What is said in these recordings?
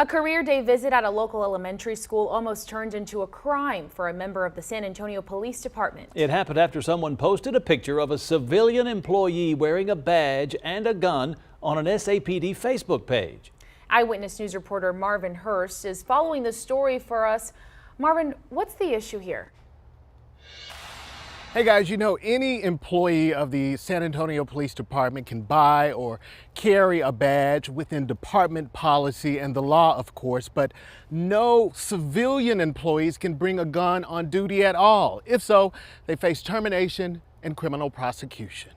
A career day visit at a local elementary school almost turned into a crime for a member of the San Antonio Police Department. It happened after someone posted a picture of a civilian employee wearing a badge and a gun on an SAPD Facebook page. Eyewitness News reporter Marvin Hurst is following the story for us. Marvin, what's the issue here? Hey guys, you know, any employee of the San Antonio Police Department can buy or carry a badge within department policy and the law, of course, but no civilian employees can bring a gun on duty at all. If so, they face termination and criminal prosecution.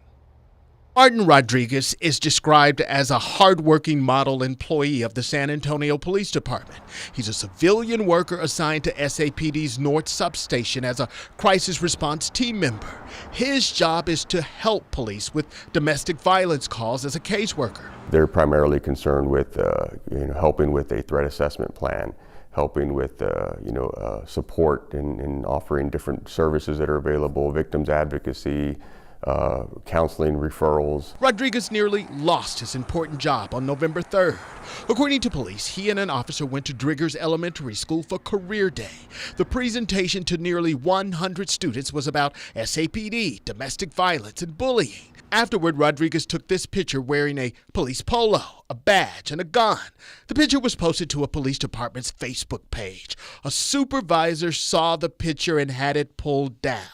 Martin Rodriguez is described as a hardworking model employee of the San Antonio Police Department. He's a civilian worker assigned to SAPD's North Substation as a crisis response team member. His job is to help police with domestic violence calls as a caseworker. They're primarily concerned with helping with a threat assessment plan, helping with support in offering different services that are available, victims advocacy, counseling, referrals. Rodriguez nearly lost his important job on November 3rd. According to police, he and an officer went to Driggers Elementary School for Career Day. The presentation to nearly 100 students was about SAPD, domestic violence, and bullying. Afterward, Rodriguez took this picture wearing a police polo, a badge, and a gun. The picture was posted to a police department's Facebook page. A supervisor saw the picture and had it pulled down.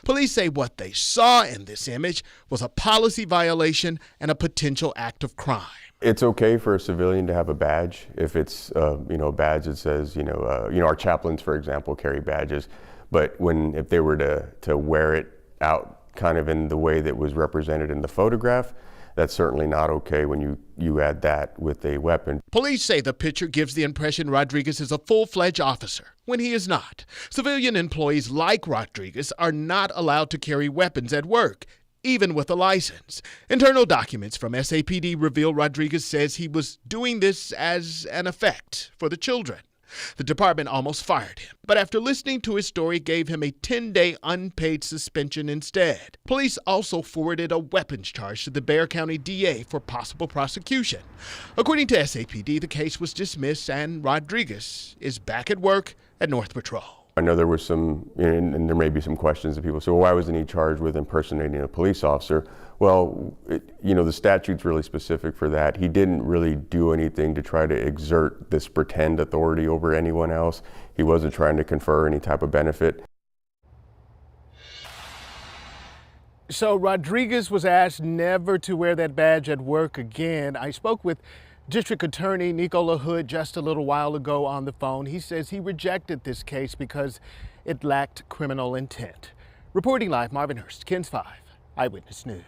Police say what they saw in this image was a policy violation and a potential act of crime. It's okay for a civilian to have a badge if it's a badge that says our chaplains, for example, carry badges, but if they were to wear it out kind of in the way that was represented in the photograph, that's certainly not okay when you add that with a weapon. Police say the picture gives the impression Rodriguez is a full-fledged officer, when he is not. Civilian employees like Rodriguez are not allowed to carry weapons at work, even with a license. Internal documents from SAPD reveal Rodriguez says he was doing this as an effect for the children. The department almost fired him, but after listening to his story, gave him a 10-day unpaid suspension instead. Police also forwarded a weapons charge to the Bexar County DA for possible prosecution. According to SAPD, the case was dismissed and Rodriguez is back at work at North Patrol. I know there was some, and there may be some questions that people say, well, why wasn't he charged with impersonating a police officer? Well, the statute's really specific for that. He didn't really do anything to try to exert this pretend authority over anyone else. He wasn't trying to confer any type of benefit. So Rodriguez was asked never to wear that badge at work again. I spoke with District Attorney Nicola Hood just a little while ago on the phone. He says he rejected this case because it lacked criminal intent. Reporting live, Marvin Hurst, KENS 5, Eyewitness News.